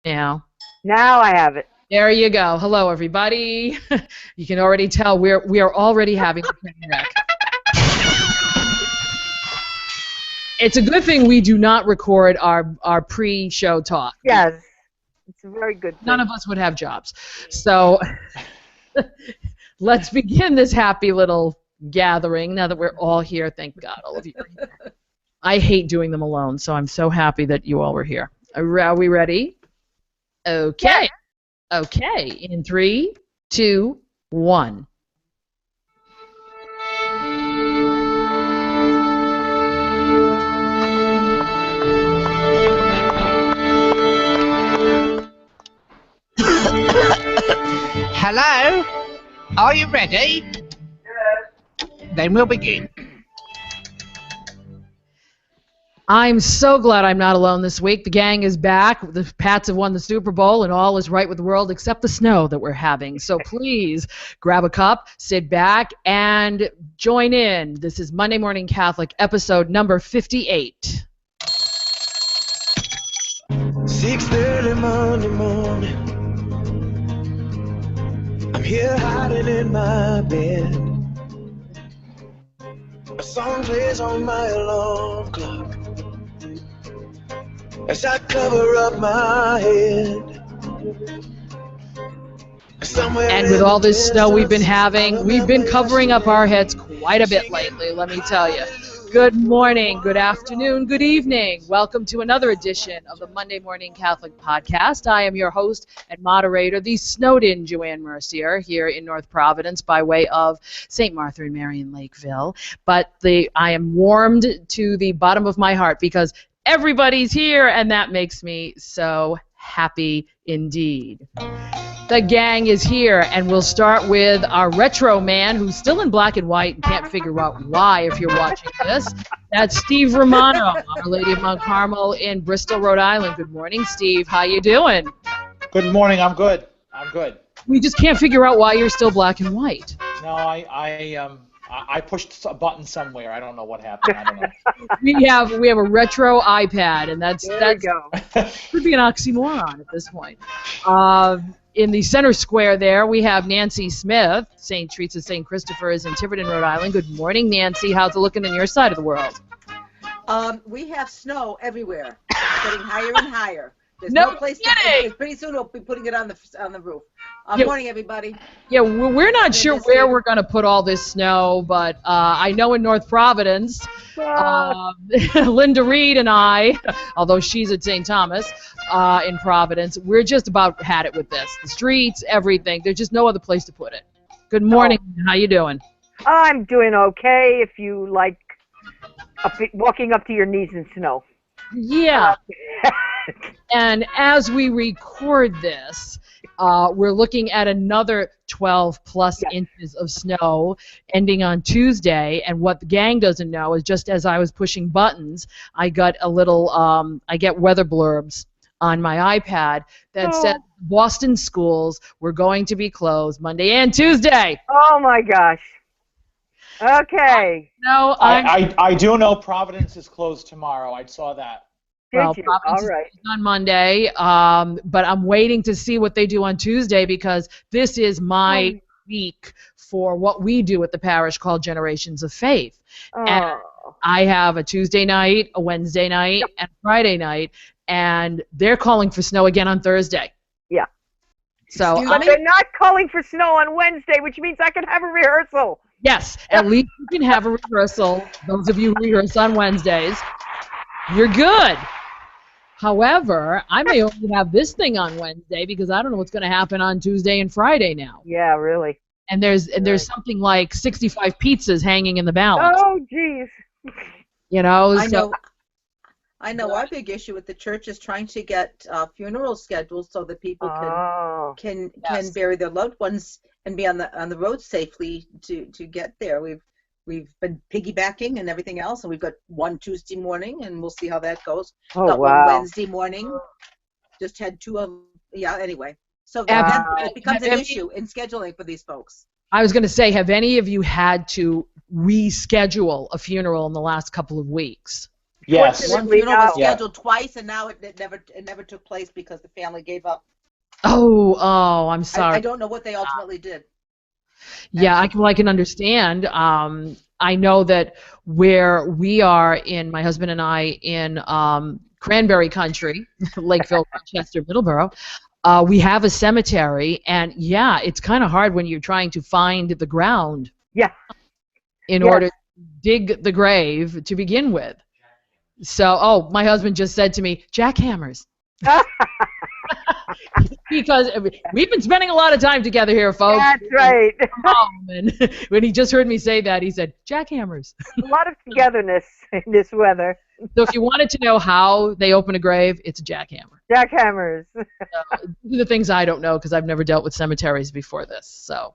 now? Now I have it. There you go. Hello, everybody. You can already tell we are already having a train wreck. It's a good thing we do not record our pre-show talk. Yes, it's a very good thing. None of us would have jobs. So let's begin this happy little gathering now that we're all here. Thank God, all of you are here. I hate doing them alone, so I'm so happy that you all were here. Are we ready? Okay. Yeah. Okay. In 3, 2, 1. Hello? Are you ready? Yes. Then we'll begin. I'm so glad I'm not alone this week. The gang is back. The Pats have won the Super Bowl, and all is right with the world except the snow that we're having. So please grab a cup, sit back, and join in. This is Monday Morning Catholic, episode number 58. 6:30 Monday morning. I'm here hiding in my bed. A song plays on my alarm clock as I cover up my head. And with all this snow we've been having, we've been covering up our heads quite a bit lately, let me tell you. Good morning, good afternoon, good evening. Welcome to another edition of the Monday Morning Catholic Podcast. I am your host and moderator, the snowed-in Joanne Mercier, here in North Providence by way of St. Martha and Mary in Lakeville. But I am warmed to the bottom of my heart because everybody's here, and that makes me so happy indeed. The gang is here, and we'll start with our retro man who's still in black and white and can't figure out why if you're watching this. That's Steve Romano, Our Lady of Mount Carmel in Bristol, Rhode Island. Good morning, Steve. How you doing? Good morning. I'm good. We just can't figure out why you're still black and white. No, I pushed a button somewhere. I don't know what happened. I don't know. We have a retro iPad, and that could be an oxymoron at this point. In the center square there, we have Nancy Smith, St. Teresa St. Christopher's in Tiverton, Rhode Island. Good morning, Nancy. How's it looking on your side of the world? We have snow everywhere. It's getting higher and higher. There's no place kidding. Pretty soon we'll be putting it on the roof. Morning, everybody. Yeah, we're not sure where we're going to put all this snow, but I know in North Providence, Linda Reed and I, although she's at St. Thomas in Providence, we're just about had it with this. The streets, everything. There's just no other place to put it. Good morning. How you doing? I'm doing okay if you like walking up to your knees in snow. Yeah. And as we record this, we're looking at another 12-plus inches of snow ending on Tuesday. And what the gang doesn't know is just as I was pushing buttons, I got a little, I get weather blurbs on my iPad that said Boston schools were going to be closed Monday and Tuesday. Oh, my gosh. Okay. I do know Providence is closed tomorrow. I saw that. Well, Providence is on Monday, but I'm waiting to see what they do on Tuesday because this is my week for what we do at the parish called Generations of Faith. And I have a Tuesday night, a Wednesday night, and a Friday night, and they're calling for snow again on Thursday. Yeah. So they're not calling for snow on Wednesday, which means I can have a rehearsal. Yes, at least you can have a rehearsal. Those of you who rehearse on Wednesdays, you're good. However, I may only have this thing on Wednesday because I don't know what's going to happen on Tuesday and Friday now. Yeah, really. And there's something like 65 pizzas hanging in the balance. Oh, geez. You know, I know. Our big issue with the church is trying to get funeral schedules so that people can bury their loved ones and be on the road safely to get there. We've been piggybacking and everything else, and we've got one Tuesday morning, and we'll see how that goes. Oh, wow. One Wednesday morning. Just had two of anyway. So it becomes an issue in scheduling for these folks. I was going to say, have any of you had to reschedule a funeral in the last couple of weeks? Yes. One funeral was scheduled twice, and now it never took place because the family gave up. Oh, I'm sorry. I don't know what they ultimately did. Yeah, I can understand. I know that where we are my husband and I in Cranberry Country, Lakeville, Rochester, Middleborough, we have a cemetery, and yeah, it's kind of hard when you're trying to find the ground. Yeah. In order to dig the grave to begin with. So, my husband just said to me, jackhammers. Because we've been spending a lot of time together here, folks. That's right. And when he just heard me say that, he said, jackhammers. A lot of togetherness in this weather. So if you wanted to know how they open a grave, it's a jackhammer. Jackhammers. These are the things I don't know because I've never dealt with cemeteries before this. So,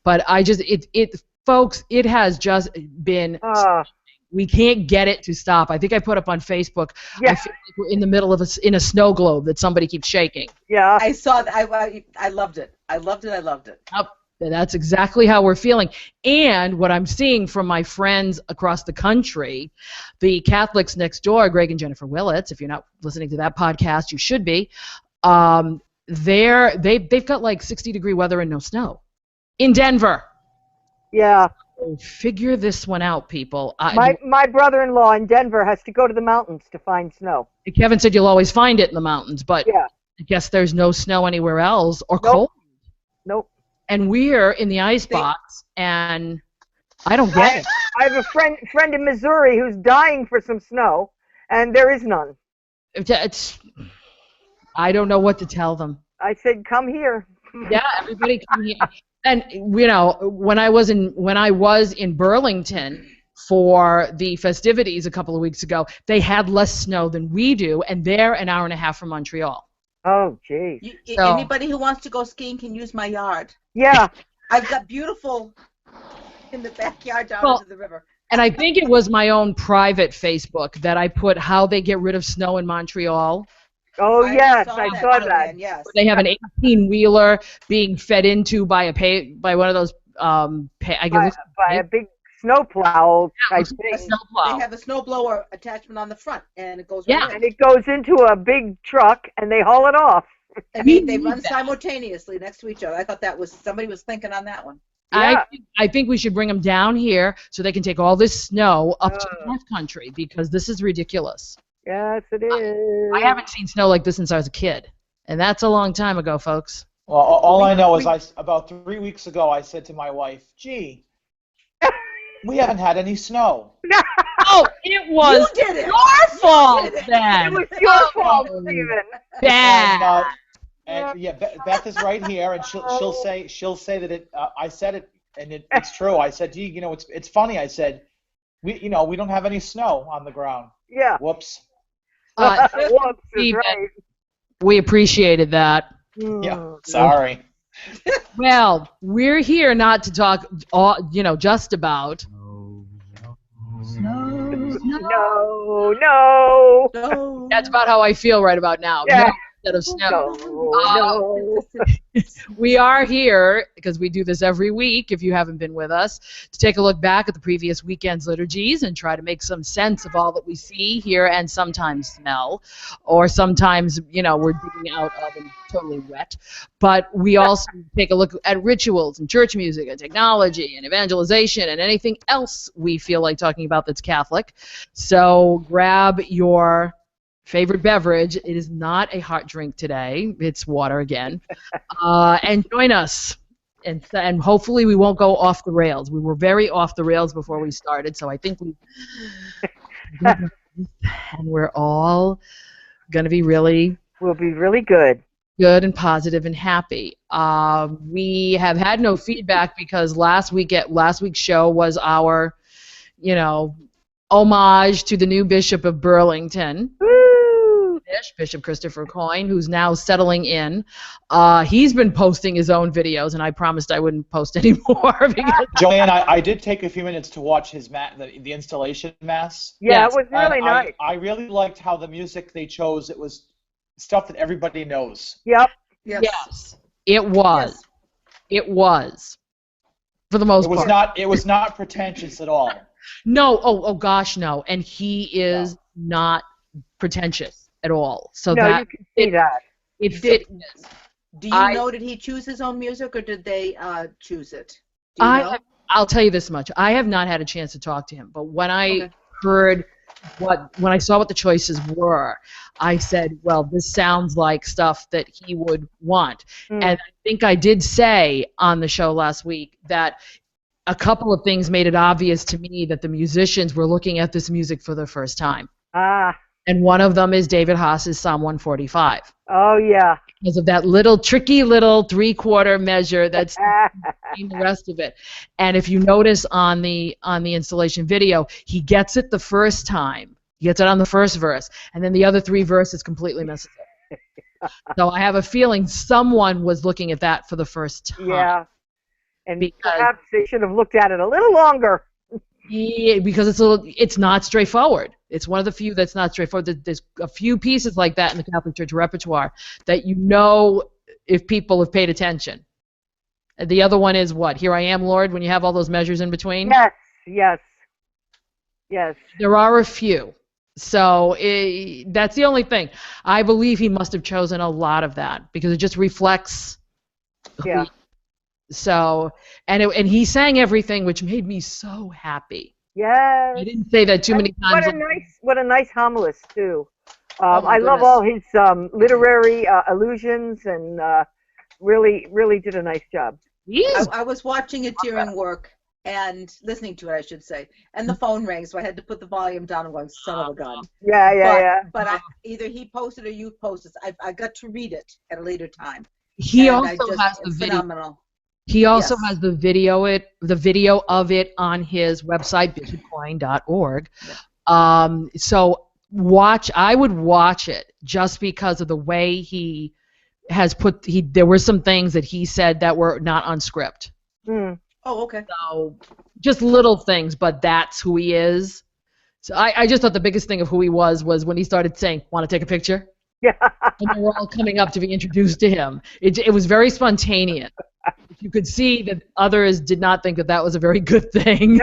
but folks, it has just been... We can't get it to stop. I think I put up on Facebook. Yeah. I feel like we're in the middle of in a snow globe that somebody keeps shaking. Yeah. I saw that. I loved it. I loved it. That's exactly how we're feeling. And what I'm seeing from my friends across the country, the Catholics next door, Greg and Jennifer Willits, if you're not listening to that podcast, you should be. They've got like 60-degree weather and no snow in Denver. Yeah. Figure this one out, people. My brother-in-law in Denver has to go to the mountains to find snow. Kevin said you'll always find it in the mountains, but yeah. I guess there's no snow anywhere else or cold. Nope. And we're in the ice box, and I don't get it. I have a friend in Missouri who's dying for some snow, and there is none. I don't know what to tell them. I said, come here. Yeah, everybody come here. And when I was in Burlington for the festivities a couple of weeks ago, they had less snow than we do, and they're an hour and a half from Montreal. Oh, geez. Anybody who wants to go skiing can use my yard. Yeah. I've got beautiful in the backyard down into the river. And I think it was my own private Facebook that I put how they get rid of snow in Montreal. Oh, yes, I saw that. Yes. They have an 18-wheeler being fed into by one of those by a big snowplow type thing. They have a snowblower attachment on the front, and it goes right in. And it goes into a big truck, and they haul it off. I mean, they run simultaneously next to each other. I thought somebody was thinking on that one. Yeah. I think we should bring them down here so they can take all this snow up to the North Country because this is ridiculous. Yes, it is. I haven't seen snow like this since I was a kid, and that's a long time ago, folks. Well, all I know is about 3 weeks ago I said to my wife, gee, we haven't had any snow. Oh, it was your fault then. It was your fault, Stephen. Bad. And Beth is right here, and she'll say that I said it, and it's true. I said, gee, it's funny. I said, we don't have any snow on the ground. Yeah. Whoops. Whoops, right. We appreciated that. Yeah. Sorry. Well, we're here not to talk, just about. No. That's about how I feel right about now. Yeah. No, instead of snow. We are here, because we do this every week, if you haven't been with us, to take a look back at the previous weekend's liturgies and try to make some sense of all that we see, hear, and sometimes smell. Or sometimes, we're digging out of and totally wet. But we also take a look at rituals and church music and technology and evangelization and anything else we feel like talking about that's Catholic. So grab your favorite beverage. It is not a hot drink today. It's water again. And join us. And hopefully we won't go off the rails. We were very off the rails before we started, so I think and we're all going to be We'll be really good and positive and happy. We have had no feedback because last week's show was our, homage to the new Bishop of Burlington. Bishop Christopher Coyne, who's now settling in. He's been posting his own videos, and I promised I wouldn't post anymore. Joanne, I did take a few minutes to watch his the installation mass. Yeah, it was really nice. I really liked how the music they chose, it was stuff that everybody knows. Yep. Yes. It was. Yes. It was. For the most part. It was not pretentious at all. No, oh gosh, no. And he is not pretentious at all. So No, that you can see that. it fit. Do you know, did he choose his own music, or did they choose it? Do you know? I'll tell you this much. I have not had a chance to talk to him, but when I heard when I saw what the choices were, I said, well, this sounds like stuff that he would want. And I think I did say on the show last week that a couple of things made it obvious to me that the musicians were looking at this music for the first time. And one of them is David Haas's Psalm 145. Oh, yeah. Because of that little tricky little 3/4 measure that's in the rest of it. And if you notice on the installation video, he gets it the first time. He gets it on the first verse, and then the other 3 verses completely misses it. So I have a feeling someone was looking at that for the first time. Yeah. And perhaps they should have looked at it a little longer. Yeah, because it's not straightforward. It's one of the few that's not straightforward. There's a few pieces like that in the Catholic Church repertoire that you know if people have paid attention. The other one is what? Here I Am, Lord, when you have all those measures in between? Yes, yes, yes. There are a few. So that's the only thing. I believe he must have chosen a lot of that because it just reflects who he. So, and he sang everything, which made me so happy. Yes. I didn't say that too many times. What a nice homilist too. I love all his literary allusions, and really did a nice job. I was watching it during work and listening to it, I should say, and the phone rang, so I had to put the volume down. I'm going, son of a gun. Yeah. But either he posted or you posted. I got to read it at a later time. He also has the video. Phenomenal. He also has the video of it on his website, bishopcoin.org. So I would watch it just because of the way he has there were some things that he said that were not on script. Mm. Oh, okay. So just little things, but that's who he is. So I just thought the biggest thing of who he was when he started saying, "Want to take a picture?" Yeah. And they were all coming up to be introduced to him. It was very spontaneous. You could see that others did not think that was a very good thing.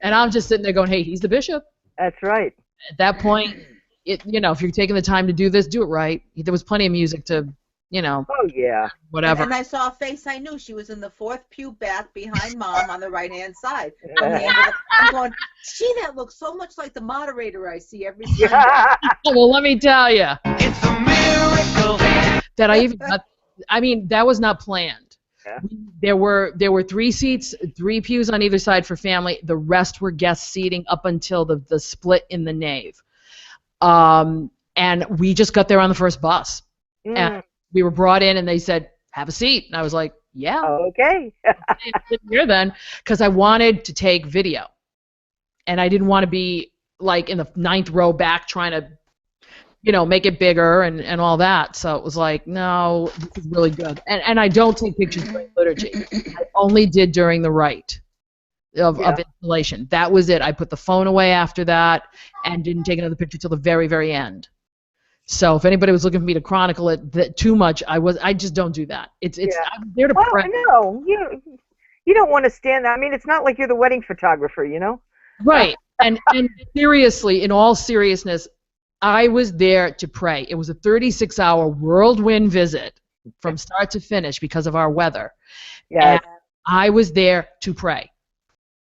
And I'm just sitting there going, hey, he's the bishop. That's right. At that point, if you're taking the time to do this, do it right. There was plenty of music to, Oh, yeah. whatever. And I saw a face I knew. She was in the 4th pew back behind Mom on the right-hand side. I'm going, that looks so much like the moderator I see every Sunday. Well, let me tell you. It's a miracle that I even got. I mean, that was not planned. Yeah. There were 3 seats, 3 pews on either side for family. The rest were guest seating up until the split in the nave. And we just got there on the first bus. And we were brought in, and they said, have a seat. And I was like, yeah. Okay. I didn't hear then, because I wanted to take video. And I didn't want to be, like, in the 9th row back trying to make it bigger and all that. So it was like, no, this is really good. And I don't take pictures during liturgy. I only did during the rite of installation. That was it. I put the phone away after that and didn't take another picture till the very, very end. So if anybody was looking for me to chronicle it too much, I just don't do that. I'm there to pray. No, you don't want to stand there. I mean, it's not like you're the wedding photographer, Right. And seriously, in all seriousness, I was there to pray. It was a 36-hour whirlwind visit from start to finish because of our weather. Yes. And I was there to pray.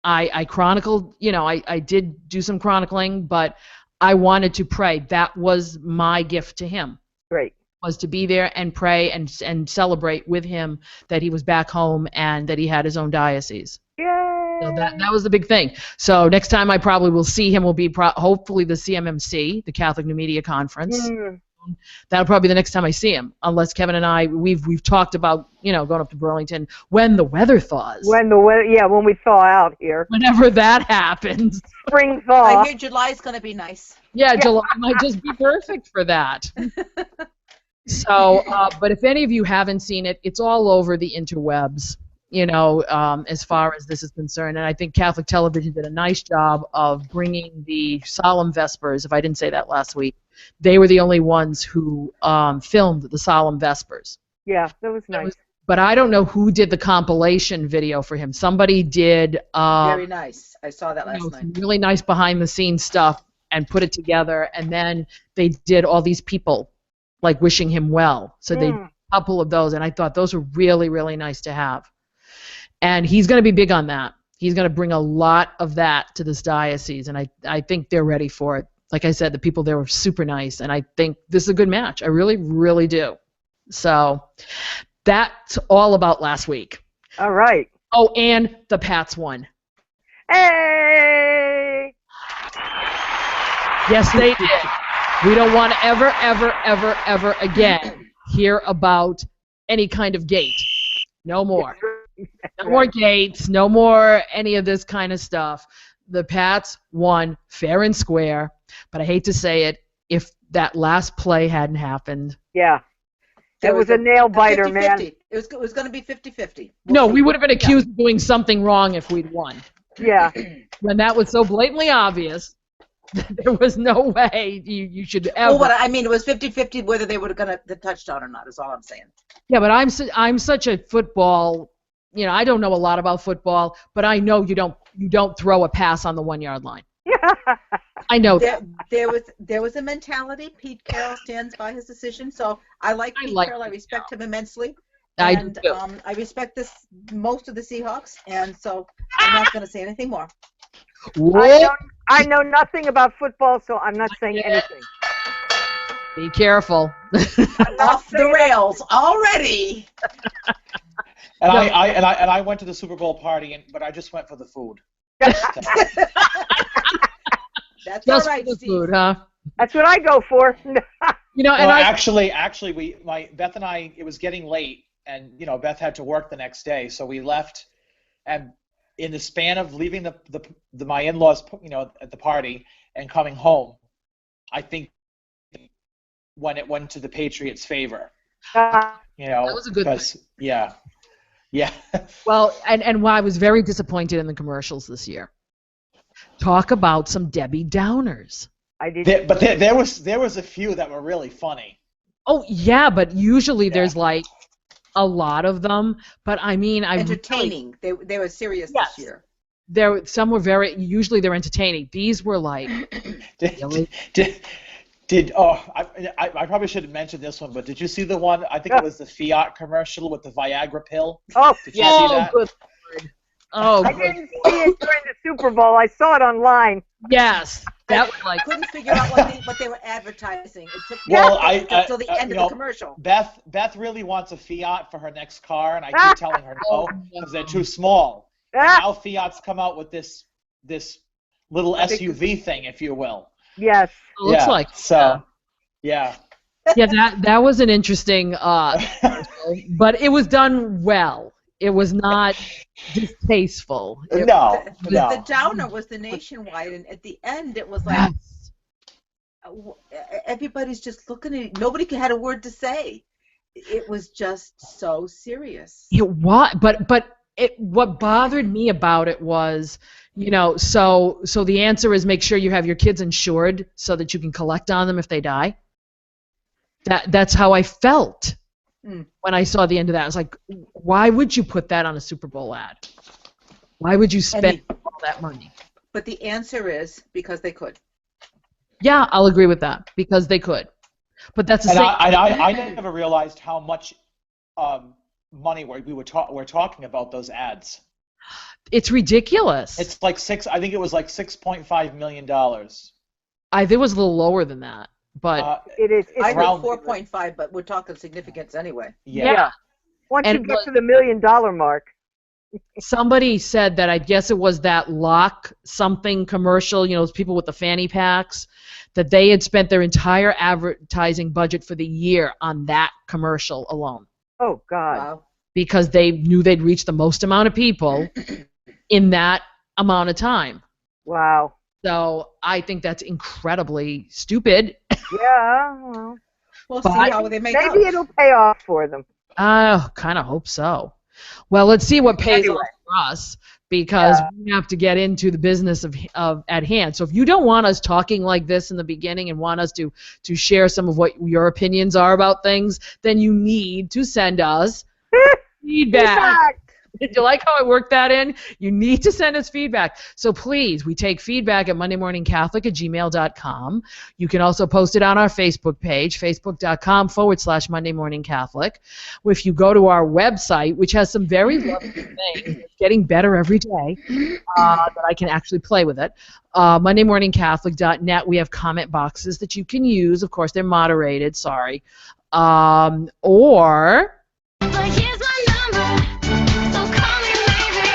I chronicled, I did do some chronicling, but I wanted to pray. That was my gift to him. Great. Was to be there and pray and celebrate with him that he was back home and that he had his own diocese. Yay! So that was the big thing. So next time I probably will see him will be hopefully the CMMC, the Catholic New Media Conference. That'll probably be the next time I see him, unless Kevin and I we've talked about going up to Burlington when the weather thaws. When we thaw out here. Whenever that happens. Spring thaw. I hear July's going to be nice. Yeah, July might just be perfect for that. So, but if any of you haven't seen it, it's all over the interwebs. As far as this is concerned. And I think Catholic Television did a nice job of bringing the Solemn Vespers. If I didn't say that last week, they were the only ones who filmed the Solemn Vespers. Yeah, that was nice. But I don't know who did the compilation video for him. Somebody did. Very nice. I saw that last night. Some really nice behind-the-scenes stuff and put it together, and then they did all these people like wishing him well. So they did a couple of those, and I thought those were really, really nice to have. And he's going to be big on that. He's going to bring a lot of that to this diocese, and I think they're ready for it. Like I said, the people there were super nice, and I think this is a good match. I really, really do. So that's all about last week. All right. Oh, and the Pats won. Hey! Yes, they did. We don't want to ever, ever, ever, ever again hear about any kind of gate. No more. No more gates. No more any of this kind of stuff. The Pats won fair and square, but I hate to say it, if that last play hadn't happened. Yeah. It was a nail biter, man. It was going to be 50-50. No, we would have been accused of doing something wrong if we'd won. Yeah. When that was so blatantly obvious, there was no way you should ever. Well, I mean, it was 50-50 whether they would have gotten the touchdown or not, is all I'm saying. Yeah, but I'm such a football, I don't know a lot about football, but I know you don't throw a pass on the 1 yard line. I know that. There was a mentality. Pete Carroll stands by his decision, so I like Pete Carroll. I respect him immensely. And I respect most of the Seahawks, and so I'm not going to say anything more. I know nothing about football, so I'm not saying anything. Be careful. Off the rails already. And I went to the Super Bowl party, but I just went for the food. That's just all right, for the Steve. food, huh? That's what I go for. Actually, Beth and I, it was getting late, and Beth had to work the next day, so we left, and in the span of leaving my in-laws, at the party and coming home, I think when it went to the Patriots' favor, that was a good thing. Yeah. Well, and I was very disappointed in the commercials this year. Talk about some Debbie Downers. I did. But there was a few that were really funny. Oh yeah, but usually there's like a lot of them. But I mean, entertaining. They were serious this year. Some were usually they're entertaining. These were like. I probably should have mentioned this one, but did you see the one? I think it was the Fiat commercial with the Viagra pill. Oh, did you see that? Good Lord. Oh, I didn't see it during the Super Bowl. I saw it online. Yes, that was like. Couldn't figure out what they were advertising. It took until the end of the commercial. Beth really wants a Fiat for her next car, and I keep telling her no because they're too small. And now Fiat's come out with this little SUV thing, if you will. Yes. It looks like so. Yeah. Yeah, that was an interesting, but it was done well. It was not distasteful. The downer was the nationwide, and at the end it was like everybody's just looking at it. Nobody had a word to say. It was just so serious. It was, but what bothered me about it was, so the answer is make sure you have your kids insured so that you can collect on them if they die. That's how I felt when I saw the end of that. I was like, why would you put that on a Super Bowl ad? Why would you spend all that money? But the answer is because they could. Yeah, I'll agree with that, because they could. But that's the same. I never realized how much money we're talking about those ads. It's ridiculous. It's like I think it was like $6.5 million. I think it was a little lower than that, but it is. It's I heard 4.5, but we're talking significance anyway. Yeah. Once you get to the $1 million mark. Somebody said that, I guess it was that lock something commercial, those people with the fanny packs, that they had spent their entire advertising budget for the year on that commercial alone. Oh, God. Wow. Because they knew they'd reach the most amount of people in that amount of time. Wow. So I think that's incredibly stupid. Yeah. Well, we'll see how they make out. Maybe it'll pay off for them. I kind of hope so. Well, let's see what pays off for us, because we have to get into the business of at hand. So if you don't want us talking like this in the beginning and want us to share some of what your opinions are about things, then you need to send us feedback. Did you like how I worked that in? You need to send us feedback. So please, we take feedback at mondaymorningcatholic@gmail.com. You can also post it on our Facebook page, facebook.com/mondaymorningcatholic. If you go to our website, which has some very lovely things, it's getting better every day, that I can actually play with it, mondaymorningcatholic.net, we have comment boxes that you can use. Of course, they're moderated, sorry. Or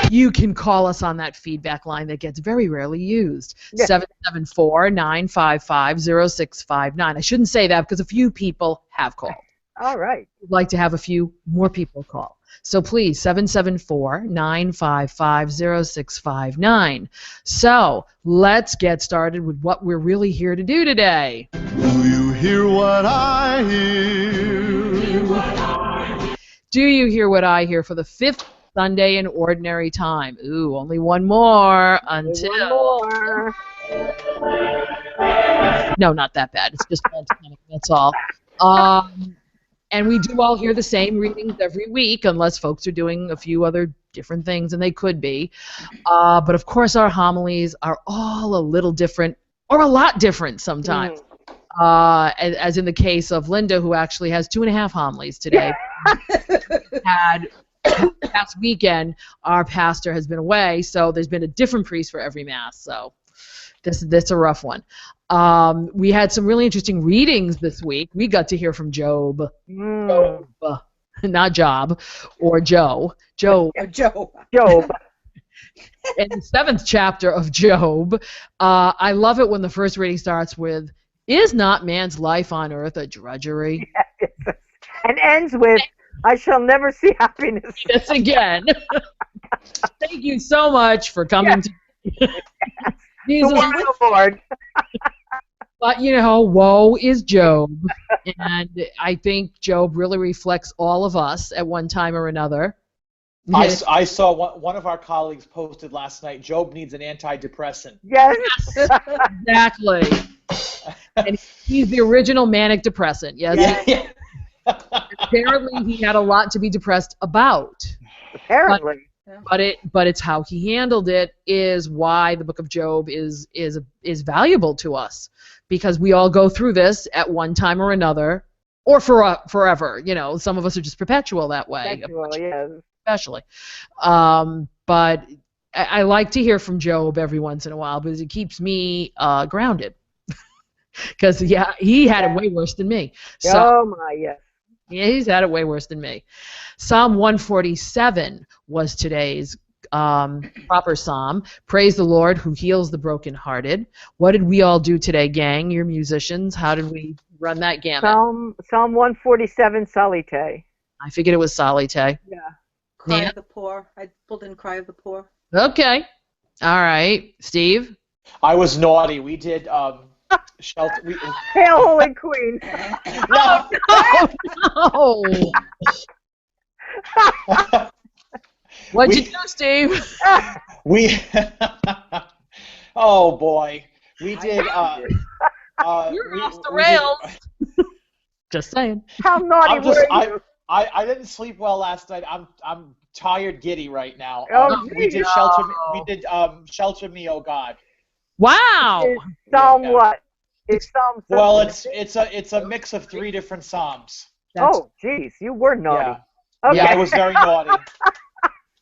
you can call us on that feedback line that gets very rarely used, 774-955-0659. I shouldn't say that because a few people have called. All right. We'd like to have a few more people call. So please, 774-955-0659. So let's get started with what we're really here to do today. Do you hear what I hear? Do you hear what I hear for the 5th Sunday in Ordinary Time? Ooh, only one more until... One more. No, not that bad. It's just panic, that's all. And we do all hear the same readings every week, unless folks are doing a few other different things, and they could be. But of course, our homilies are all a little different, or a lot different sometimes. As in the case of Linda, who actually has 2.5 homilies today. Past weekend, our pastor has been away, so there's been a different priest for every Mass. So this is a rough one. We had some really interesting readings this week. We got to hear from Job. Job. Not Job, or Joe. Job. Job. In the 7th chapter of Job, I love it when the first reading starts with, "Is not man's life on earth a drudgery?" Yes. And ends with, "I shall never see happiness." Yes, again. Thank you so much for coming to Jesus. The word of the Lord. But, woe is Job. And I think Job really reflects all of us at one time or another. I saw one of our colleagues posted last night, Job needs an antidepressant. Yes. Exactly. And he's the original manic depressant, yes? Yeah. Apparently he had a lot to be depressed about. Apparently. But it's how he handled it is why the book of Job is valuable to us, because we all go through this at one time or another, or forever. Some of us are just perpetual that way. Perpetual, yes. Especially. But I like to hear from Job every once in a while because it keeps me grounded. Because he had it way worse than me. Oh my, yes. Yeah, he's had it way worse than me. Psalm 147 was today's proper psalm. Praise the Lord who heals the brokenhearted. What did we all do today, gang? You're musicians. How did we run that gamut? Psalm 147, Salite. I figured it was Salite. Yeah. Cry of the poor. I pulled in Cry of the Poor. Okay. All right. Steve? I was naughty. We did shelter. Hail, Holy Queen. No. Oh, no. What'd you do, Steve? Oh boy, we did. You're off the rails. Just saying. How naughty were you? I didn't sleep well last night. I'm tired, giddy right now. Oh, we did shelter. We did shelter me, oh God. Wow. Psalm what? It's Psalm. Well, it's a mix of 3 different psalms. Oh, geez, you were naughty. Yeah. Okay. Yeah, I was very naughty.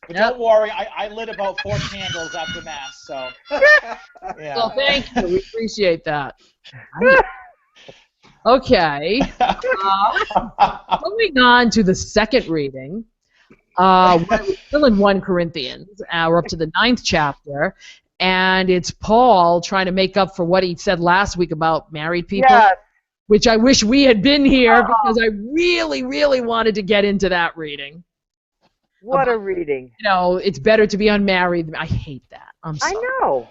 But don't worry, I lit about 4 candles after Mass, so. Yeah. Well, thank you. We appreciate that. Okay. Moving on to the second reading. We're still in 1 Corinthians. We're up to the 9th chapter. And it's Paul trying to make up for what he said last week about married people. Yes. Which I wish we had been here because I really, really wanted to get into that reading. What a reading. It's better to be unmarried. I hate that. I'm sorry. I know.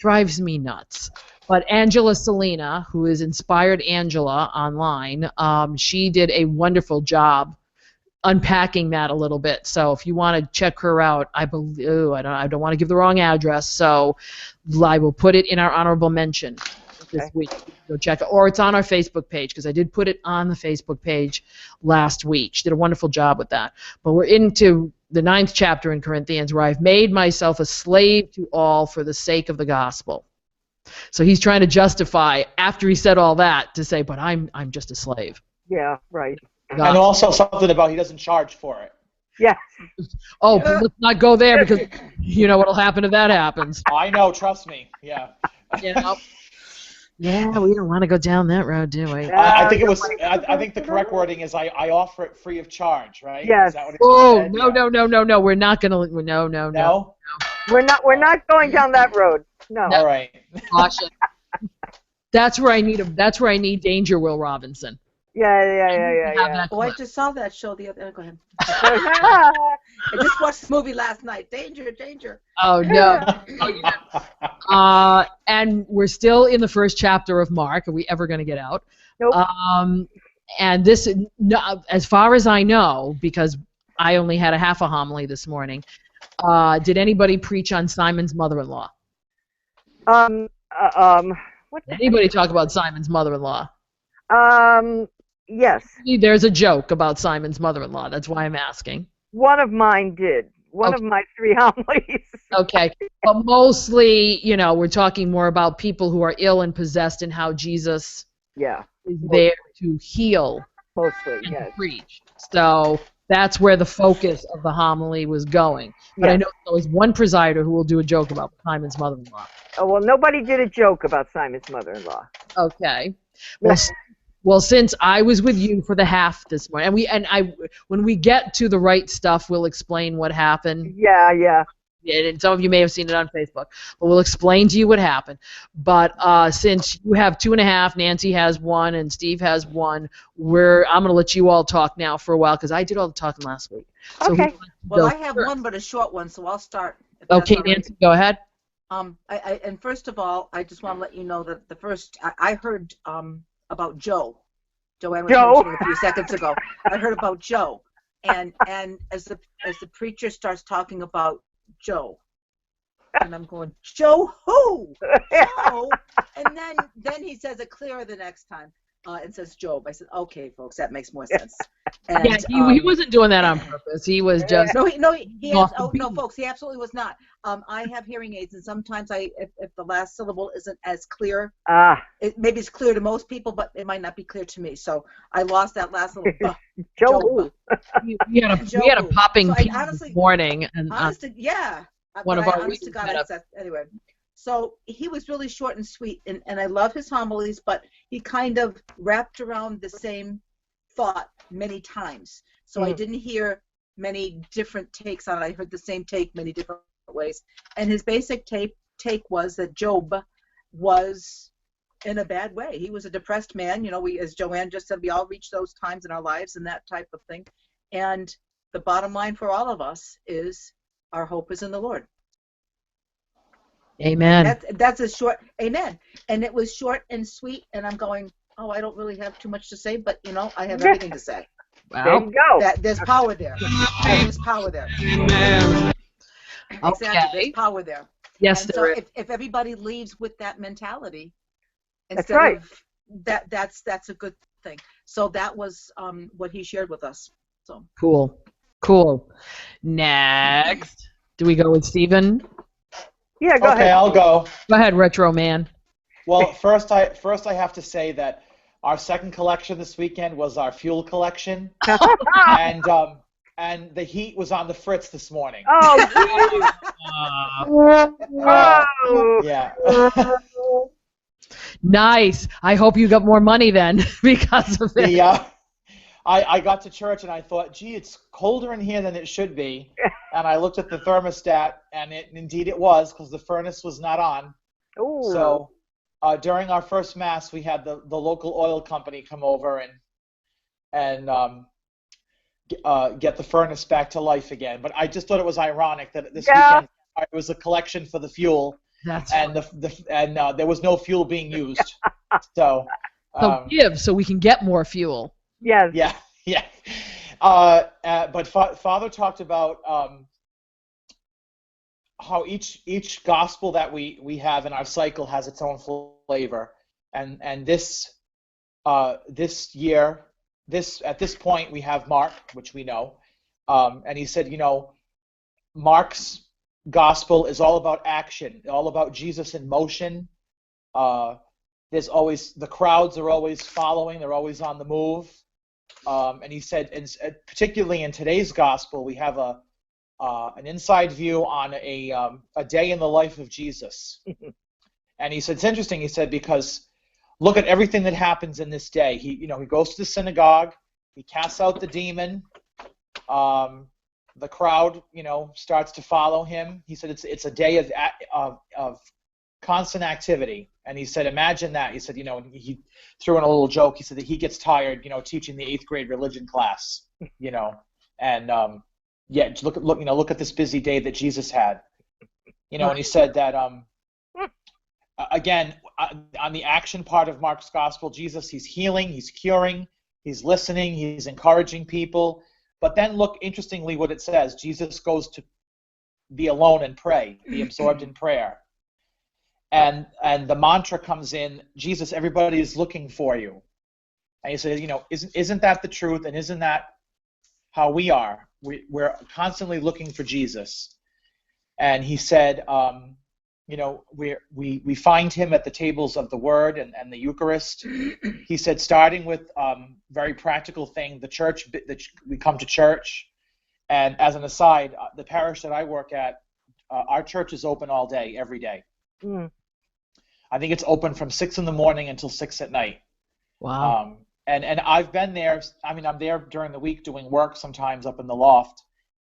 Drives me nuts. But Angela Selena, who is Inspired Angela online, she did a wonderful job unpacking that a little bit. So if you want to check her out, I don't want to give the wrong address, so I will put it in our honorable mention this week. Go check it, or it's on our Facebook page because I did put it on the Facebook page last week. She did a wonderful job with that. But we're into the 9th chapter in Corinthians, where I've made myself a slave to all for the sake of the gospel. So he's trying to justify, after he said all that, to say, but I'm just a slave. Yeah, right. And also something about he doesn't charge for it. Yes. Oh, but let's not go there, because you know what'll happen if that happens. I know, trust me. Yeah. You know? Yeah, we don't want to go down that road, do we? I think it was. I think the correct wording is I offer it free of charge, right? Yes. Is that what it Oh, said? no, Yeah. no. We're not going to. No. No? We're not going down that road. No. All right. Caution. That's where I need Danger Will Robinson. Yeah. Oh, I just saw that show the other. Go ahead. I just watched the movie last night. Danger. Oh no. And we're still in the first chapter of Mark. Are we ever going to get out? Nope. And this, no, as far as I know, because I only had a half a homily this morning. Did anybody preach on Simon's mother-in-law? What? Did anybody talk about Simon's mother-in-law? Yes. There's a joke about Simon's mother-in-law. That's why I'm asking. One of mine did. One of my 3 homilies. Okay. But mostly, you know, we're talking more about people who are ill and possessed and how Jesus is there to heal Mostly, and yes. to preach. So that's where the focus of the homily was going. But I know there was one presider who will do a joke about Simon's mother-in-law. Oh, well, nobody did a joke about Simon's mother-in-law. Okay. Well, since I was with you for the half this morning, when we get to the right stuff, we'll explain what happened. Yeah. And some of you may have seen it on Facebook, but we'll explain to you what happened. But since you have 2.5, Nancy has 1, and Steve has 1, I'm going to let you all talk now for a while, because I did all the talking last week. So okay. Well, I have 1, but a short one, so I'll start. Okay, Nancy, go ahead. And first of all, I just want to let you know that I heard about Joe. Joanne was mentioning a few seconds ago. I heard about Joe, and as the preacher starts talking about Joe, and I'm going, Joe who? Joe, and then he says it clearer the next time. And says Job. I said, okay, folks, that makes more sense. And, he wasn't doing that on purpose. He was just no, folks, he absolutely was not. I have hearing aids, and sometimes if the last syllable isn't as clear, maybe it's clear to most people, but it might not be clear to me. So I lost that last little. Job. We had a popping this morning, and one of our honest to God, anyway. So he was really short and sweet, and I love his homilies, but he kind of wrapped around the same thought many times. So I didn't hear many different takes on it. I heard the same take many different ways. And his basic take was that Job was in a bad way. He was a depressed man. You know, as Joanne just said, we all reach those times in our lives and that type of thing. And the bottom line for all of us is our hope is in the Lord. Amen. That's a short amen. And it was short and sweet, and I'm going, oh, I don't really have too much to say, but, you know, I have everything to say. Wow. There you go. There's power there. There's power there. Okay. Exactly. There's power there. Yes, and there is. So if everybody leaves with that mentality, That's right. That's a good thing. So that was what he shared with us. So Cool. Next. Do we go with Stephen? Yeah, go ahead. Okay, I'll go. Go ahead, Retro Man. Well, first I have to say that our second collection this weekend was our fuel collection, and the heat was on the fritz this morning. Oh, Yeah. Nice. I hope you got more money then because of it. I got to church and I thought, gee, it's colder in here than it should be. And I looked at the thermostat, and indeed it was, because the furnace was not on. Ooh. So during our first Mass, we had the local oil company come over and get the furnace back to life again. But I just thought it was ironic that this weekend it was a collection for the fuel, and there was no fuel being used. So give so we can get more fuel. Yes. Yeah. But Father talked about how each gospel that we have in our cycle has its own flavor, and this year, at this point we have Mark, which we know, and he said, you know, Mark's gospel is all about action, all about Jesus in motion. There's always, the crowds are always following, they're always on the move. And he said, and particularly in today's gospel, we have an inside view on a day in the life of Jesus. And he said, it's interesting, he said, because look at everything that happens in this day. He goes to the synagogue, he casts out the demon, the crowd, starts to follow him. He said it's a day of constant activity. And he said, imagine that. He said, he threw in a little joke. He said that he gets tired, teaching the 8th grade religion class, and look at this busy day that Jesus had, and he said that, again, on the action part of Mark's gospel, Jesus, he's healing, he's curing, he's listening, he's encouraging people. But then look, interestingly, what it says, Jesus goes to be alone and pray, be absorbed in prayer. And the mantra comes in, Jesus, everybody is looking for you. And he says, isn't that the truth, and isn't that how we are? We're constantly looking for Jesus. And he said, we find him at the tables of the Word and the Eucharist. He said, starting with very practical thing, the church. We come to church, and as an aside, the parish that I work at, our church is open all day, every day. Mm. I think it's open from 6 in the morning until 6 at night. Wow. And I've been there. I'm there during the week doing work sometimes up in the loft,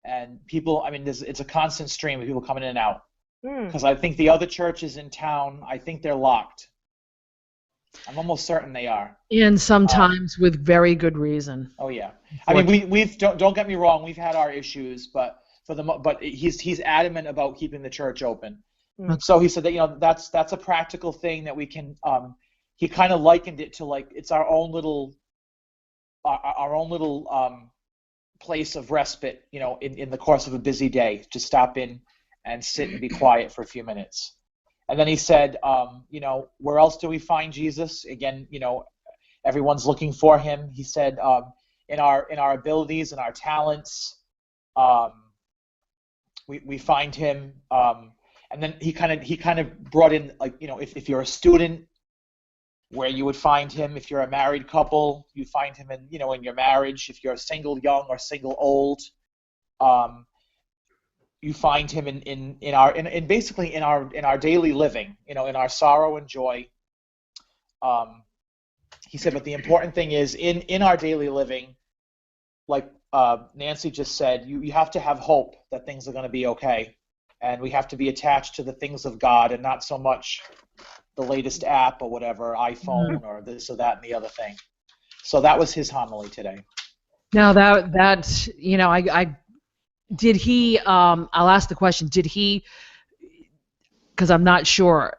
and people. It's a constant stream of people coming in and out. Because I think the other churches in town, I think they're locked. I'm almost certain they are. And sometimes with very good reason. Oh yeah. We've don't get me wrong, we've had our issues, but he's adamant about keeping the church open. So he said that that's a practical thing that we can. He kind of likened it to like it's our own little place of respite, in the course of a busy day, to stop in and sit and be quiet for a few minutes. And then he said, where else do we find Jesus? Again, everyone's looking for him. He said, in our abilities and our talents, we find him. And then he kind of brought in, like, if you're a student, where you would find him. If you're a married couple, you find him in your marriage. If you're single young or single old, you find him in basically in our daily living, in our sorrow and joy. He said, but the important thing is in our daily living, like Nancy just said, you have to have hope that things are going to be okay, and we have to be attached to the things of God and not so much the latest app or whatever, iPhone or this or that and the other thing. So that was his homily today. Now that I did he, I'll ask the question, did he, because I'm not sure,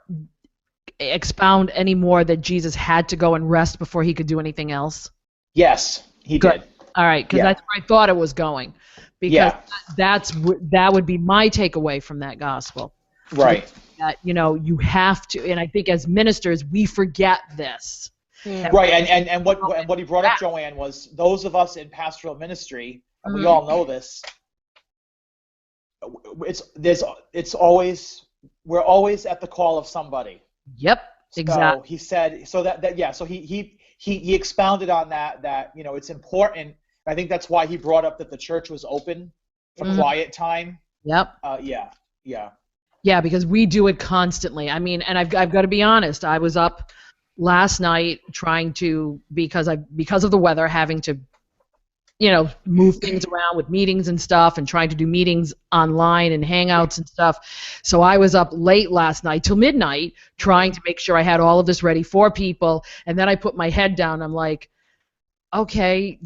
expound any more that Jesus had to go and rest before he could do anything else? Yes, he did. All right, because that's where I thought it was going. Because that would be my takeaway from that gospel. Right. That, you have to, and I think as ministers, we forget this. Yeah. Right, and what he brought up, Joanne, was those of us in pastoral ministry, and we all know this, we're always at the call of somebody. Yep, exactly. So he said, so he expounded on that it's important. I think that's why he brought up that the church was open for quiet time. Yep. Yeah, because we do it constantly. And I've got to be honest. I was up last night trying to, because of the weather, having to, move things around with meetings and stuff, and trying to do meetings online and hangouts and stuff. So I was up late last night till midnight trying to make sure I had all of this ready for people. And then I put my head down. I'm like, okay,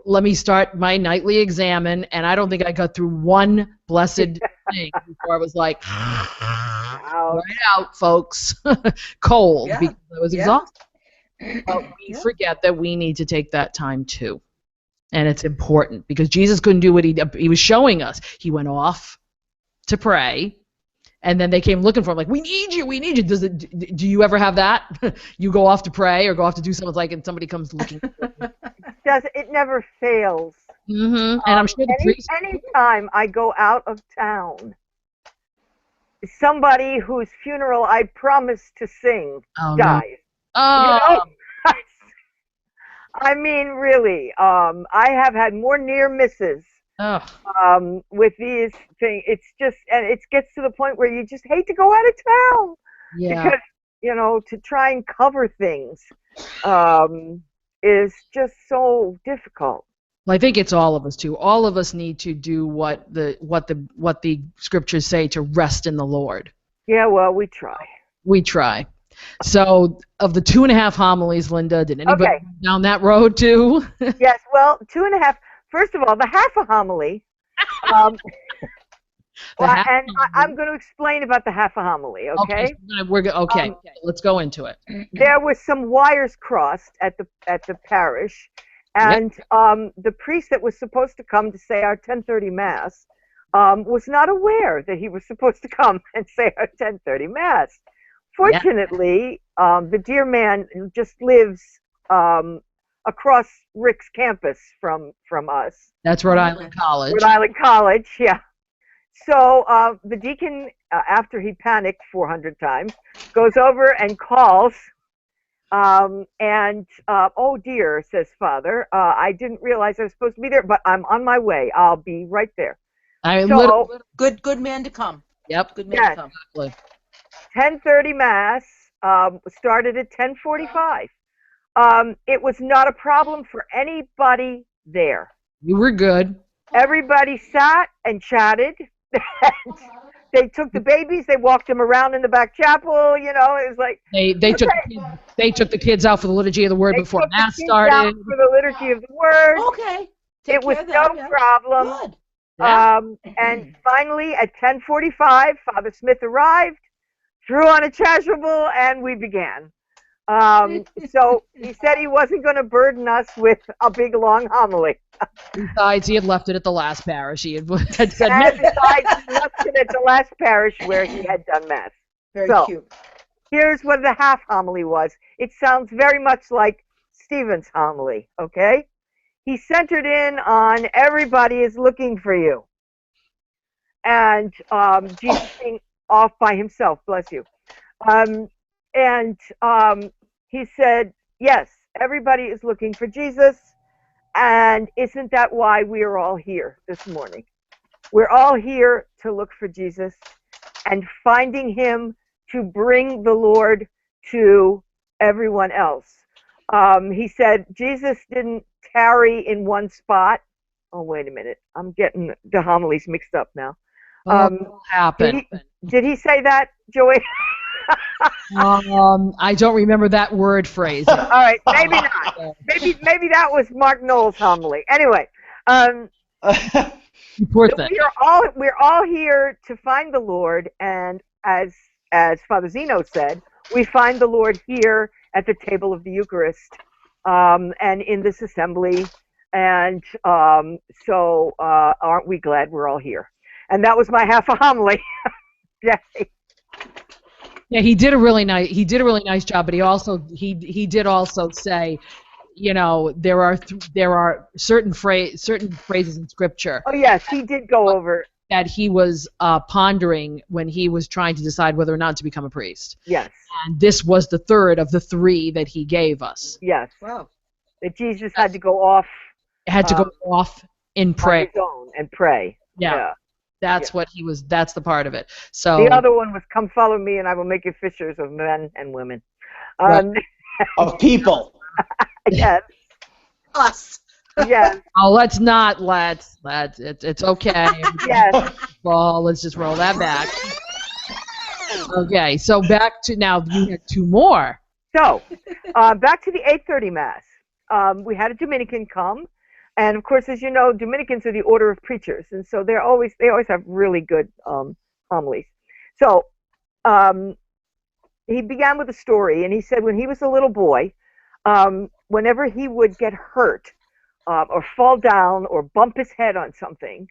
let me start my nightly examine, and I don't think I got through one blessed thing before I was like, right out, folks, cold, because I was exhausted. But we forget that we need to take that time too, and it's important, because Jesus couldn't do what he was showing us. He went off to pray, and then they came looking for him, like, we need you. Do you ever have that? You go off to pray or go off to do something, and somebody comes looking for you. does. It never fails. And I'm sure the priest. Anytime I go out of town, somebody whose funeral I promised to sing dies. Oh. You know? I mean, really, I have had more near misses with these things. It's just, and it gets to the point where you just hate to go out of town. Yeah. Because, you know, to try and cover things is just so difficult. Well, I think it's all of us too. All of us need to do what the scriptures say, to rest in the Lord. Yeah, well, we try. We try. So, of the 2.5 homilies, Linda, did anybody go down that road too? Yes, well, 2.5. First of all, the half a homily. I'm going to explain about the half a homily, okay? Okay, let's go into it. There were some wires crossed at the parish, and the priest that was supposed to come to say our 10:30 Mass was not aware that he was supposed to come and say our 10:30 Mass. Fortunately, the dear man just lives across Rick's campus from us. That's Rhode Island College. Rhode Island College, yeah. So the deacon, after he panicked 400 times, goes over and calls, oh dear, says Father, I didn't realize I was supposed to be there, but I'm on my way. I'll be right there. Good man to come. Yep. Good man to come. 10:30 Mass started at 10:45. It was not a problem for anybody there. You were good. Everybody sat and chatted. They took the babies. They walked them around in the back chapel. You know, it was like they took the kids out for the liturgy of the word before Mass started. Out for the liturgy of the word. Okay. It was no problem. Good. And finally, at 10:45, Father Smith arrived, threw on a chasuble, and we began. So he said he wasn't going to burden us with a big, long homily. Besides, he had left it at the last parish. He had said. Besides, he left it at the last parish where he had done Mass. Very cute. Here's what the half homily was. It sounds very much like Stephen's homily, okay? He centered in on everybody is looking for you. And Jesus being off by himself, bless you. He said, yes, everybody is looking for Jesus, and isn't that why we are all here this morning? We're all here to look for Jesus and finding him to bring the Lord to everyone else. He said Jesus didn't tarry in one spot. Oh, wait a minute. I'm getting the homilies mixed up now. What happened? Did he say that, Joey? I don't remember that word phrase. All right, maybe not. Maybe that was Mark Knowles' homily. Anyway, you poor thing. We're all here to find the Lord, and as Father Zeno said, we find the Lord here at the table of the Eucharist, and in this assembly, and so aren't we glad we're all here? And that was my half a homily. Yeah, he did a really nice job, but he did also say, you know, there are certain phrases in Scripture. Oh yes, he did go over that he was pondering when he was trying to decide whether or not to become a priest. Yes. And this was the third of the 3 that he gave us. Yes. Wow. That Jesus had to go off. Had to go off in prayer. On his own and pray. Yeah. That's what he was. That's the part of it. So the other one was, "Come follow me, and I will make you fishers of men and women." Of people. Yes. Us. Yes. Oh, let's. It's okay. Yes. Well, let's just roll that back. Okay, so back to now. You had 2 more. So, back to the 8:30 Mass. We had a Dominican come. And of course, as you know, Dominicans are the order of preachers, and so they always have really good homilies. So he began with a story, and he said when he was a little boy, whenever he would get hurt or fall down or bump his head on something,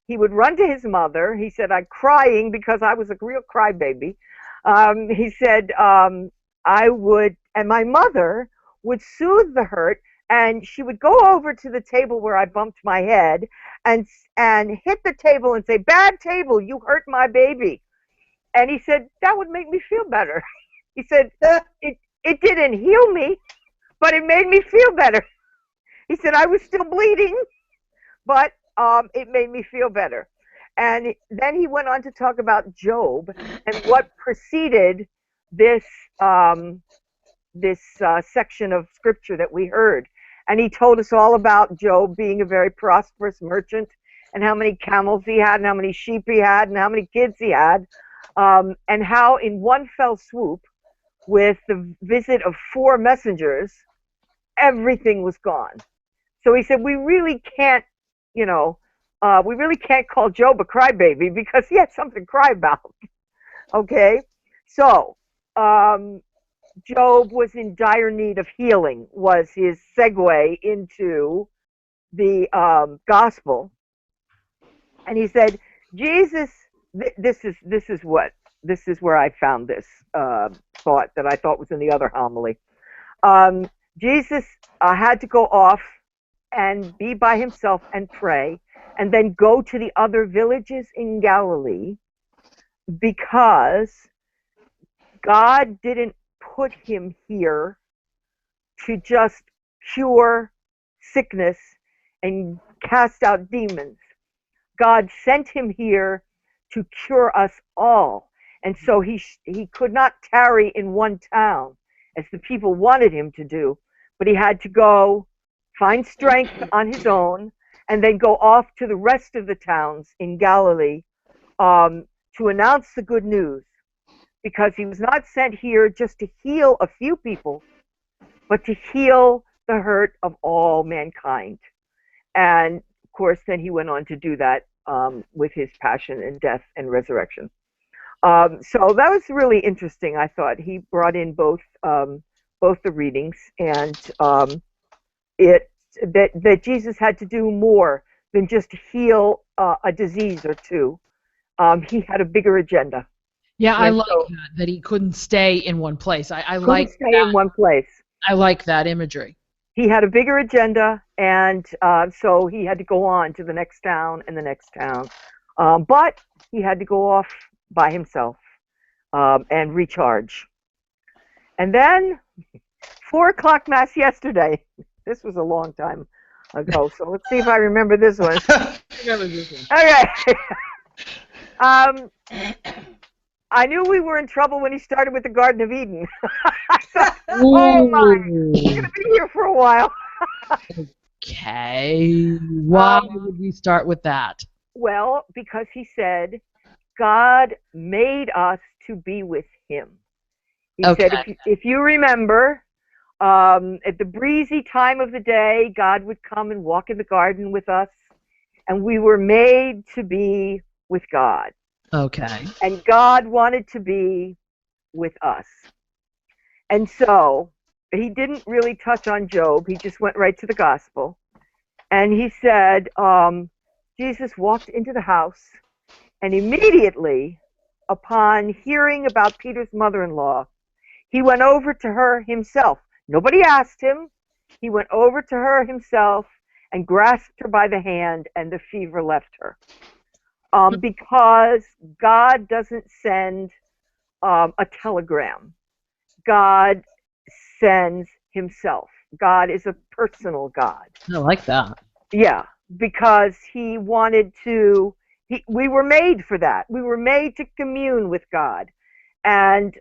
he would run to his mother. He said, "I'm crying because I was a real crybaby." He said, and my mother would soothe the hurt And she would go over to the table where I bumped my head and hit the table and say, "Bad table, you hurt my baby." And he said, "That would make me feel better." He said, it didn't heal me, but it made me feel better. He said, "I was still bleeding, but it made me feel better." And then he went on to talk about Job and what preceded this section of scripture that we heard. And he told us all about Job being a very prosperous merchant and how many camels he had and how many sheep he had and how many kids he had, and how in one fell swoop, with the visit of 4 messengers, everything was gone. So he said, we really can't call Job a crybaby because he had something to cry about. Okay? So, Job was in dire need of healing, was his segue into the gospel. And he said, Jesus, this is where I found this thought that I thought was in the other homily. Jesus had to go off and be by himself and pray, and then go to the other villages in Galilee, because God didn't put him here to just cure sickness and cast out demons. God sent him here to cure us all. And so he could not tarry in one town as the people wanted him to do, but he had to go find strength on his own and then go off to the rest of the towns in Galilee to announce the good news, because he was not sent here just to heal a few people, but to heal the hurt of all mankind. And of course, then he went on to do that with his passion and death and resurrection. So that was really interesting. I thought he brought in both the readings, and that Jesus had to do more than just heal a disease or two. He had a bigger agenda. Yeah, I like that he couldn't stay in one place. I like stay in one place. I like that imagery. He had a bigger agenda, and so he had to go on to the next town and the next town. But he had to go off by himself and recharge. And then 4 o'clock Mass yesterday. This was a long time ago, so let's see if I remember this one. Okay. I knew we were in trouble when he started with the Garden of Eden. Oh my, he's going to be here for a while. Okay. Why would we start with that? Well, because he said, God made us to be with him. He said, if you remember, at the breezy time of the day, God would come and walk in the garden with us, and we were made to be with God. Okay. And God wanted to be with us. And so he didn't really touch on Job. He just went right to the gospel. And he said, Jesus walked into the house, and immediately, upon hearing about Peter's mother-in-law, he went over to her himself. Nobody asked him. He went over to her himself and grasped her by the hand, and the fever left her. Because God doesn't send a telegram. God sends himself. God is a personal God. I like that. Yeah, because he wanted to, we were made for that. We were made to commune with God. And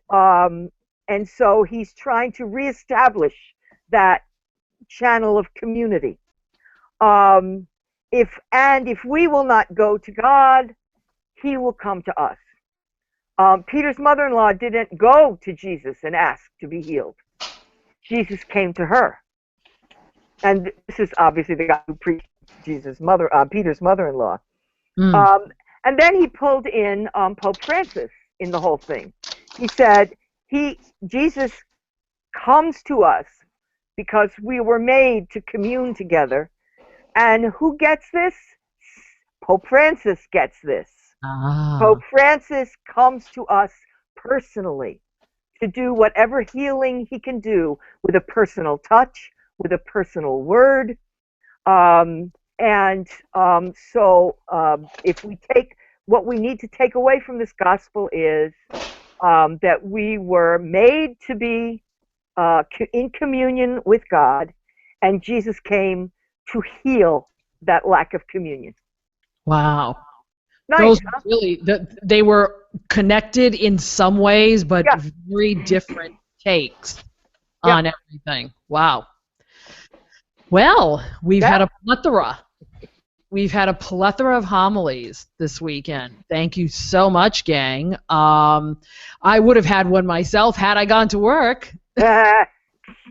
so he's trying to reestablish that channel of community. If we will not go to God, he will come to us. Peter's mother-in-law didn't go to Jesus and ask to be healed. Jesus came to her. And this is obviously the guy who preached Peter's mother-in-law. And then he pulled in Pope Francis in the whole thing. He said, Jesus comes to us because we were made to commune together. And who gets this? Pope Francis gets this. Pope Francis comes to us personally to do whatever healing he can do with a personal touch, with a personal word. So if we take what we need to take away from this gospel is that we were made to be in communion with God, and Jesus came to heal that lack of communion. Wow. Nice, Those huh? really, they were connected in some ways, but very different takes on everything. Wow. Well, we've had a plethora. We've had a plethora of homilies this weekend. Thank you so much, gang. I would have had one myself had I gone to work. I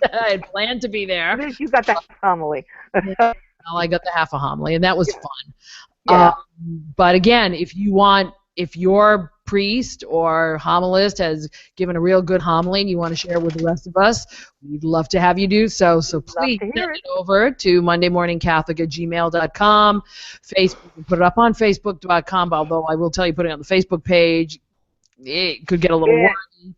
had planned to be there. At least you got that homily. Well, I got the half a homily, and that was fun. Yeah. But again, if your priest or homilist has given a real good homily and you want to share it with the rest of us, we'd love to have you do so. So please send it over to mondaymorningcatholic@gmail.com. Facebook, put it up on Facebook.com, although I will tell you, putting it on the Facebook page, it could get a little wordy.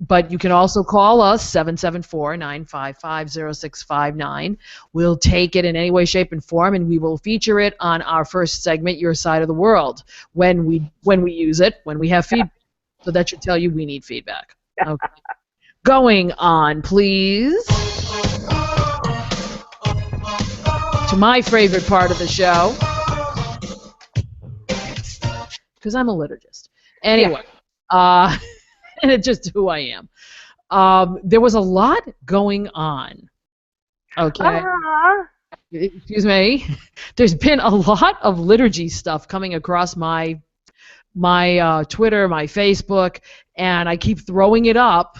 But you can also call us, 774-955-0659. We'll take it in any way, shape, and form, and we will feature it on our first segment, Your Side of the World, when we use it, when we have feedback. So that should tell you we need feedback. Okay. Going on, please, to my favorite part of the show, because I'm a liturgist. Anyway, and it's just who I am. There was a lot going on. Okay. Excuse me. There's been a lot of liturgy stuff coming across my Twitter, my Facebook, and I keep throwing it up.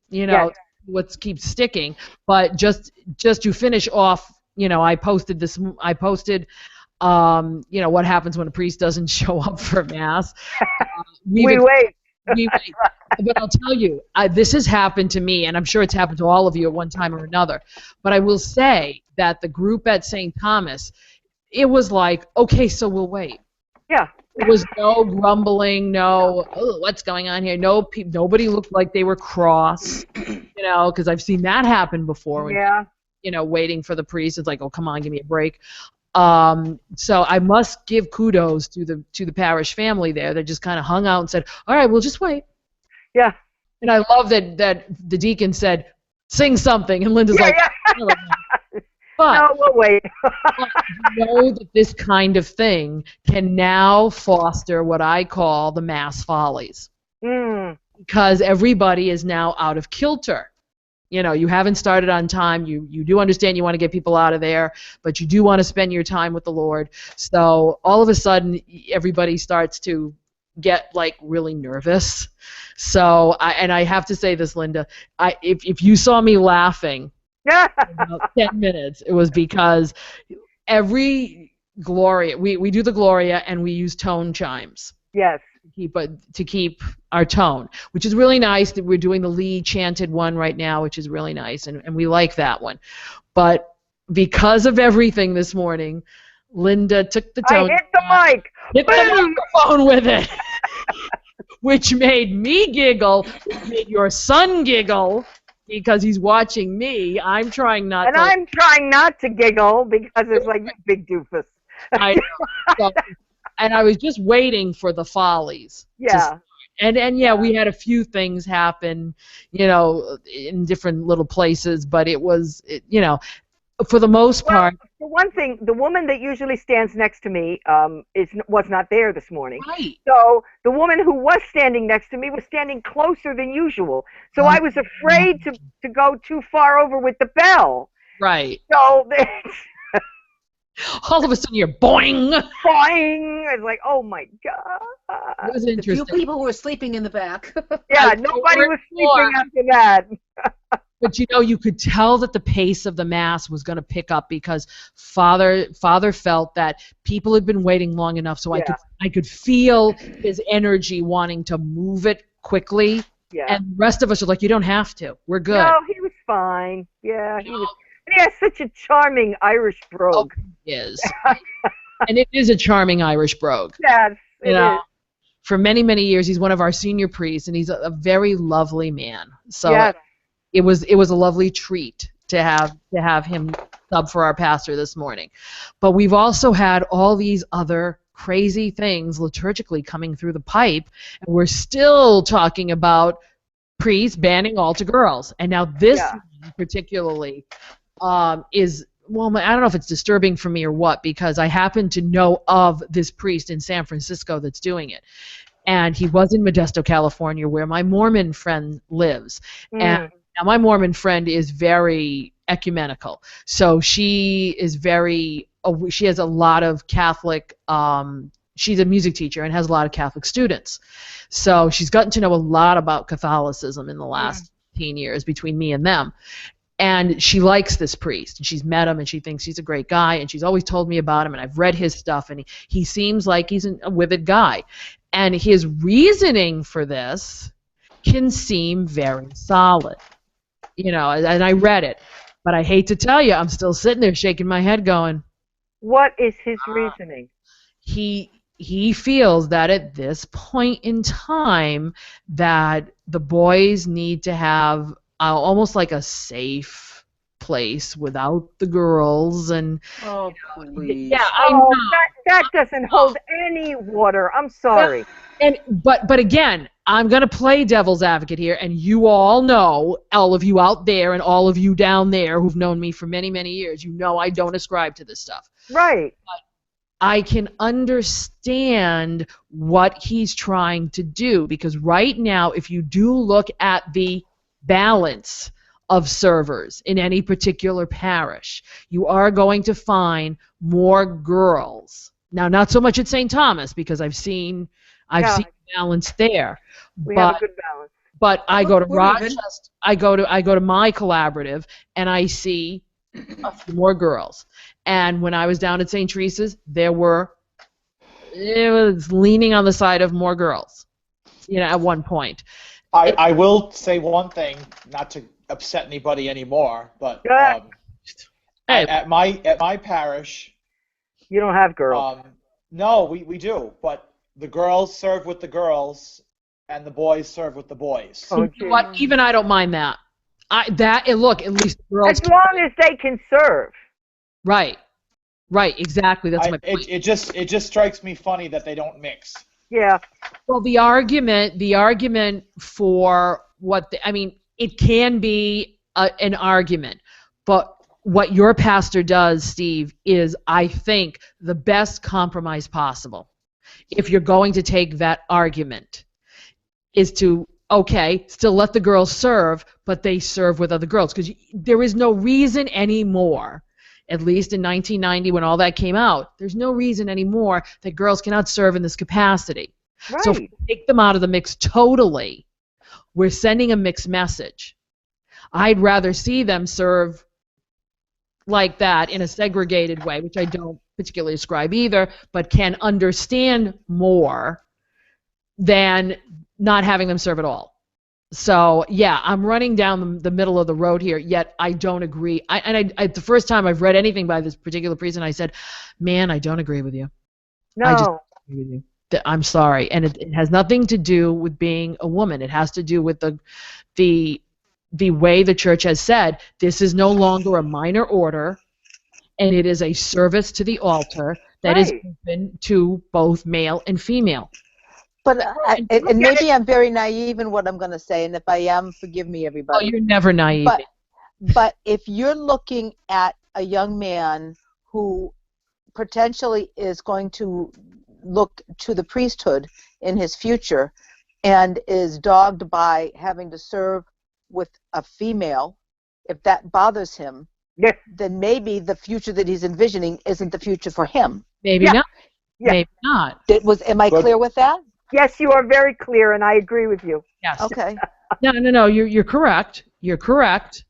You know, what keeps sticking. But just to finish off, you know, I posted this. You know, what happens when a priest doesn't show up for Mass. We wait. But I'll tell you, this has happened to me, and I'm sure it's happened to all of you at one time or another. But I will say that the group at St. Thomas, it was like, okay, so we'll wait. Yeah. There was no grumbling, no, oh, what's going on here? No, nobody looked like they were cross, you know, because I've seen that happen before. When, you know, waiting for the priest, it's like, oh, come on, give me a break. So I must give kudos to the parish family there that just kind of hung out and said, all right, we'll just wait. Yeah. And I love that the deacon said, sing something, and Linda's like, no, but no, we'll wait. you know that this kind of thing can now foster what I call the Mass follies. Because everybody is now out of kilter. You know, you haven't started on time. You do understand you want to get people out of there, but you do want to spend your time with the Lord. So all of a sudden, everybody starts to get like really nervous. So I have to say this, Linda. If you saw me laughing for about 10 minutes, it was because every Gloria, we do the Gloria and we use tone chimes. Yes. To keep our tone, which is really nice. That we're doing the Lee chanted one right now, which is really nice, and we like that one. But because of everything this morning, Linda took the tone. I hit the mic. Hit the microphone with it, which made me giggle, which made your son giggle, because he's watching me. I'm trying not to. And I'm trying not to giggle because it's like, you big doofus. I know. And I was just waiting for the follies. Yeah. And yeah, we had a few things happen, you know, in different little places, but it was, you know, for the most part. For one thing, the woman that usually stands next to me was not there this morning. Right. So the woman who was standing next to me was standing closer than usual. So I was afraid to go too far over with the bell. Right. So all of a sudden you're boing. Boing. It's like, oh my God. It was interesting. A few people were sleeping in the back. Yeah, nobody was sleeping after that. But you know, you could tell that the pace of the Mass was going to pick up because Father felt that people had been waiting long enough, so I could feel his energy wanting to move it quickly. Yeah. And the rest of us are like, you don't have to. We're good. No, he was fine. Yeah, he was. And he has such a charming Irish brogue. Oh, he is. And it is a charming Irish brogue. Yes, it is. For many, many years, he's one of our senior priests, and he's a very lovely man. So it was a lovely treat to have him sub for our pastor this morning. But we've also had all these other crazy things liturgically coming through the pipe, and we're still talking about priests banning altar girls. And now this particularly is, well, I don't know if it's disturbing for me or what, because I happen to know of this priest in San Francisco that's doing it. And he was in Modesto, California, where my Mormon friend lives. And now my Mormon friend is very ecumenical. So she is she has a lot of Catholic, she's a music teacher and has a lot of Catholic students. So she's gotten to know a lot about Catholicism in the last 15 years between me and them. And she likes this priest, and she's met him, and she thinks he's a great guy, and she's always told me about him, and I've read his stuff, and he seems like he's a wicked guy. And his reasoning for this can seem very solid, and I read it. But I hate to tell you, I'm still sitting there shaking my head going, what is his reasoning? He feels that at this point in time that the boys need to have almost like a safe place without the girls, and please. Yeah, I know. That doesn't hold any water. I'm sorry. And but again, I'm going to play devil's advocate here, and you all know, all of you out there and all of you down there who've known me for many, many years, you know I don't ascribe to this stuff. Right. But I can understand what he's trying to do, because right now, if you do look at the balance of servers in any particular parish, you are going to find more girls. Now, not so much at St. Thomas, because I've seen balance there. We have a good balance. But I go to Rochester, I go to my collaborative, and I see a few more girls. And when I was down at St. Teresa's, it was leaning on the side of more girls, at one point. I will say one thing, not to upset anybody anymore, but at my parish, you don't have girls. No, we do, but the girls serve with the girls, and the boys serve with the boys. You know what? Even I don't mind that. Look, at least the girls. As long as they can serve. Right, exactly. That's my point. It just strikes me funny that they don't mix. Yeah. Well, the argument for it can be an argument, but what your pastor does, Steve, is, I think, the best compromise possible. If you're going to take that argument, is to, still let the girls serve, but they serve with other girls, because there is no reason anymore, at least in 1990 when all that came out, there's no reason anymore that girls cannot serve in this capacity. Right. So if we take them out of the mix totally, we're sending a mixed message. I'd rather see them serve like that in a segregated way, which I don't particularly ascribe either, but can understand more than not having them serve at all. So, yeah, I'm running down the middle of the road here, yet I don't agree. The first time I've read anything by this particular priest, and I said, man, I don't agree with you. No. I just don't agree with you. I'm sorry. And it has nothing to do with being a woman. It has to do with the way the church has said this is no longer a minor order, and it is a service to the altar that is open to both male and female. But and maybe I'm very naive in what I'm going to say, and if I am, forgive me, everybody. Oh, you're never naive. But if you're looking at a young man who potentially is going to look to the priesthood in his future and is dogged by having to serve with a female, if that bothers him, then maybe the future that he's envisioning isn't the future for him. Maybe not. Yeah. Maybe not. Am I clear with that? Yes, you are very clear, and I agree with you. Yes. Okay. No. You're correct. You're correct.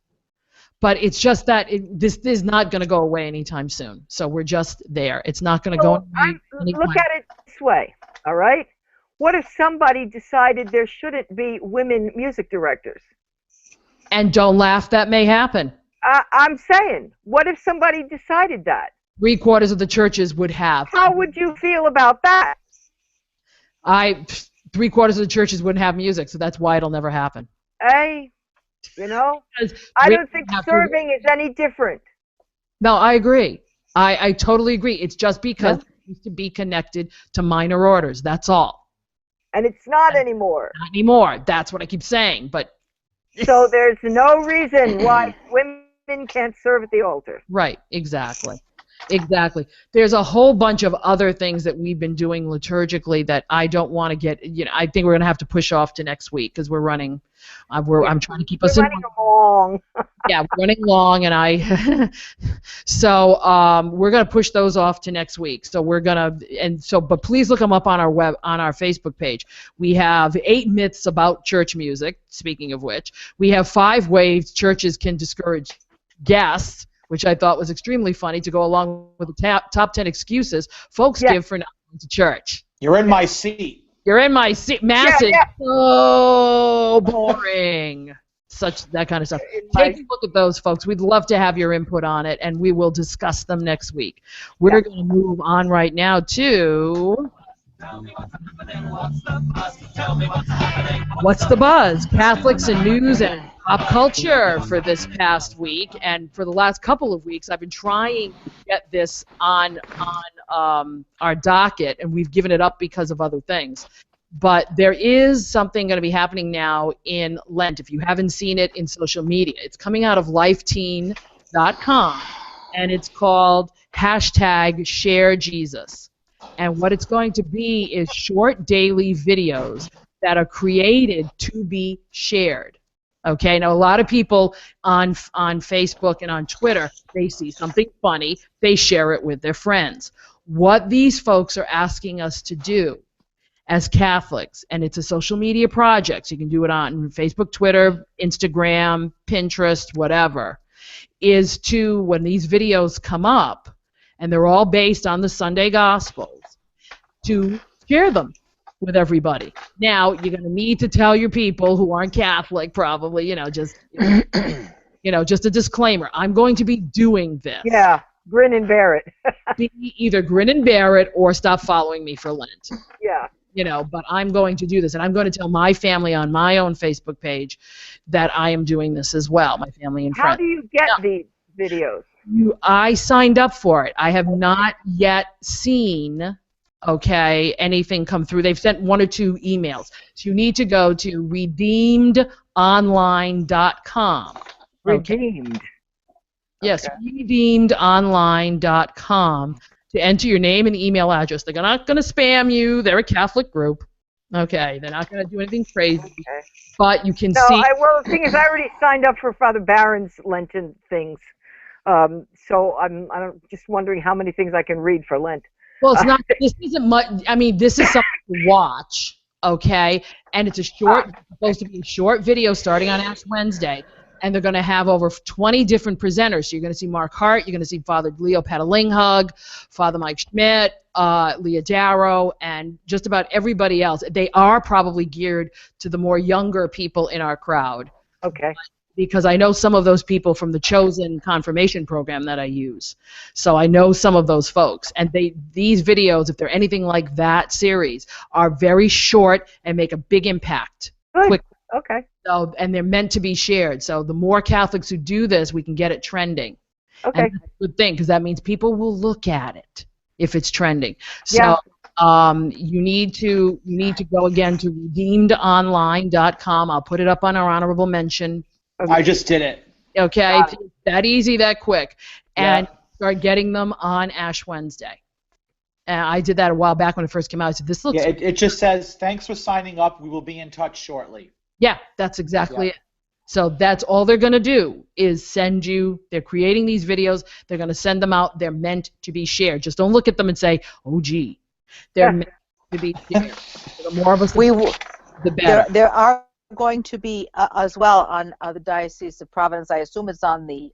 But it's just that this is not going to go away anytime soon. So we're just there. It's not going to go away. Look at it this way, all right? What if somebody decided there shouldn't be women music directors? And don't laugh, that may happen. I'm saying, what if somebody decided that? 3/4 of the churches would have. How would you feel about that? 3/4 of the churches wouldn't have music, so that's why it'll never happen. Hey. You know? Because I we don't think have to- serving is any different. No, I agree. I totally agree. It's just because it used to be connected to minor orders. That's all. And it's not anymore. Not anymore. That's what I keep saying. But So there's no reason why women can't serve at the altar. right, exactly. Exactly. There's a whole bunch of other things that we've been doing liturgically that I don't want to get, I think we're going to have to push off to next week because we're running, I'm trying to keep us in. Running long. Yeah, we're running long, and so we're going to push those off to next week. So we're going to, but please look them up on our Facebook page. We have 8 myths about church music, speaking of which. We have 5 ways churches can discourage guests, which I thought was extremely funny to go along with the top 10 excuses folks give for not going to church. You're in my seat. You're in my seat. Massive. Yeah. So boring. That kind of stuff. Take a look at those, folks. We'd love to have your input on it, and we will discuss them next week. We're going to move on right now to... What's the buzz? Catholics and news and pop culture for this past week, and for the last couple of weeks, I've been trying to get this on our docket, and we've given it up because of other things. But there is something going to be happening now in Lent. If you haven't seen it in social media, it's coming out of lifeteen.com, and it's called #ShareJesus. And what it's going to be is short daily videos that are created to be shared. Okay, now a lot of people on Facebook and on Twitter, they see something funny, they share it with their friends. What these folks are asking us to do as Catholics, and it's a social media project, so you can do it on Facebook, Twitter, Instagram, Pinterest, whatever, is to, when these videos come up, and they're all based on the Sunday Gospels, to share them with everybody. Now, you're going to need to tell your people who aren't Catholic, probably, just a disclaimer. I'm going to be doing this. Yeah, grin and bear it. Either grin and bear it or stop following me for Lent. Yeah. But I'm going to do this, and I'm going to tell my family on my own Facebook page that I am doing this as well, my family and friends. How do you get these videos? I signed up for it. I have not yet seen, anything come through. They've sent 1 or 2 emails. So you need to go to redeemedonline.com. Redeemed. Yes, redeemedonline.com to enter your name and email address. They're not going to spam you. They're a Catholic group. Okay, they're not going to do anything crazy. Okay. But you can see... Well, the thing is, I already signed up for Father Barron's Lenten things. So I'm just wondering how many things I can read for Lent. Well, it's not. This isn't much. I mean, this is something to watch, okay? And it's supposed to be a short video starting on Ash Wednesday, and they're going to have over 20 different presenters. So you're going to see Mark Hart, you're going to see Father Leo Patalinghug, Father Mike Schmidt, Leah Darrow, and just about everybody else. They are probably geared to the more younger people in our crowd. Okay. Because I know some of those people from the Chosen confirmation program that I use. So I know some of those folks. And these videos, if they're anything like that series, are very short and make a big impact. Good. Quick. Okay. So, and they're meant to be shared. So the more Catholics who do this, we can get it trending. Okay. And that's a good thing, because that means people will look at it if it's trending. So yeah. You need to go again to redeemedonline.com. I'll put it up on our honorable mention. Okay. I just did it. Okay, it's that easy, that quick, and start getting them on Ash Wednesday. And I did that a while back when it first came out. I said, "This looks." Yeah, it just says, "Thanks for signing up. We will be in touch shortly." Yeah, that's exactly it. So that's all they're going to do is send you. They're creating these videos. They're going to send them out. They're meant to be shared. Just don't look at them and say, "Oh, gee." They're meant to be shared. The more of us, the better. There are going to be as well on the Diocese of Providence. I assume it's on the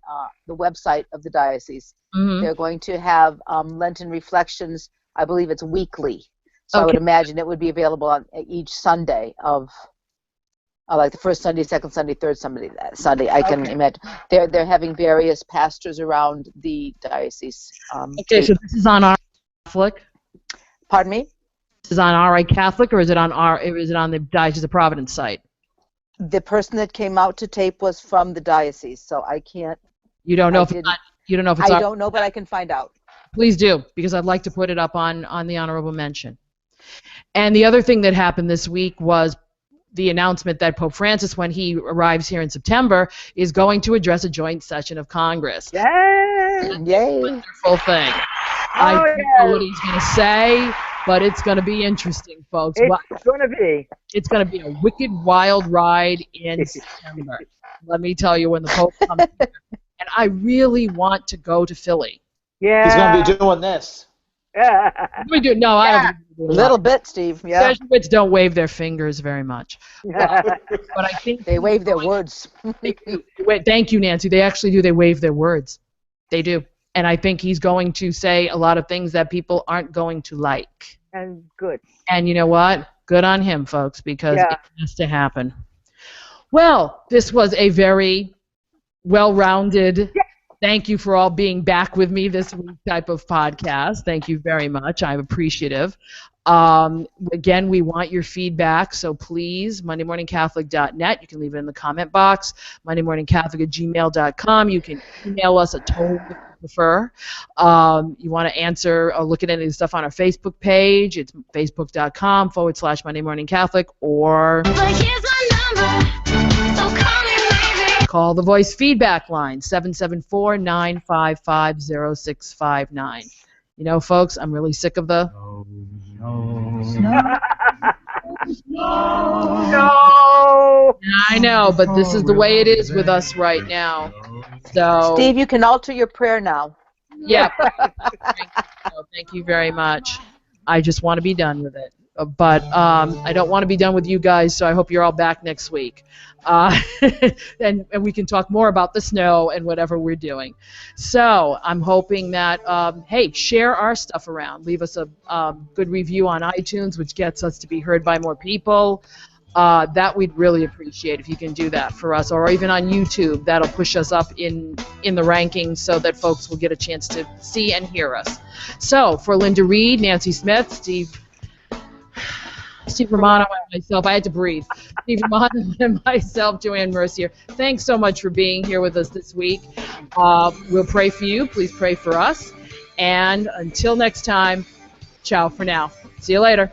website of the diocese. Mm-hmm. They're going to have Lenten reflections. I believe it's weekly, so I would imagine it would be available on each Sunday of like the first Sunday, second Sunday, third Sunday. I can imagine they're having various pastors around the diocese. So this is on our Catholic. Pardon me? This is on our Catholic, or is it on the Diocese of Providence site? the person that came out to tape was from the diocese, so I can't. You don't know if it's you don't know if it's. I don't know, but I can find out. Please do, because I'd like to put it up on the honorable mention. And the other thing that happened this week was the announcement that Pope Francis, when he arrives here in September, is going to address a joint session of Congress. Yay! Yay! Wonderful thing. I don't know what he's going to say, but it's going to be interesting, folks. It's going to be. It's going to be a wicked, wild ride in September. Let me tell you, when the Pope comes here. And I really want to go to Philly. Yeah. He's going to be doing this. We do. No, I don't. A little bit, Steve. Yeah. Jesuits don't wave their fingers very much. But I think they wave their words. Thank you, Nancy. They actually do. They wave their words. They do. And I think he's going to say a lot of things that people aren't going to like. And good. And you know what? Good on him, folks, because it has to happen. Well, this was a very well-rounded, thank you for all being back with me this week type of podcast. Thank you very much. I'm appreciative. Again, we want your feedback, so please, MondayMorningCatholic.net. You can leave it in the comment box. MondayMorningCatholic@gmail.com. You can email us at Toll if you prefer. You want to answer or look at any of the stuff on our Facebook page. It's facebook.com/MondayMorningCatholic, or call the voice feedback line, 774-955-0659. You know, folks, I'm really sick of the... No. I know, but this is the way it is with us right now. So, Steve, you can alter your prayer now. Yeah. Thank you very much. I just want to be done with it. But I don't want to be done with you guys, so I hope you're all back next week. And we can talk more about the snow and whatever we're doing. So I'm hoping that, hey, share our stuff around. Leave us a good review on iTunes, which gets us to be heard by more people. That we'd really appreciate if you can do that for us, or even on YouTube. That'll push us up in the rankings so that folks will get a chance to see and hear us. So for Linda Reed, Nancy Smith, Steve Romano and myself, I had to breathe. Steve Romano and myself, Joanne Mercier, thanks so much for being here with us this week. We'll pray for you. Please pray for us. And until next time, ciao for now. See you later.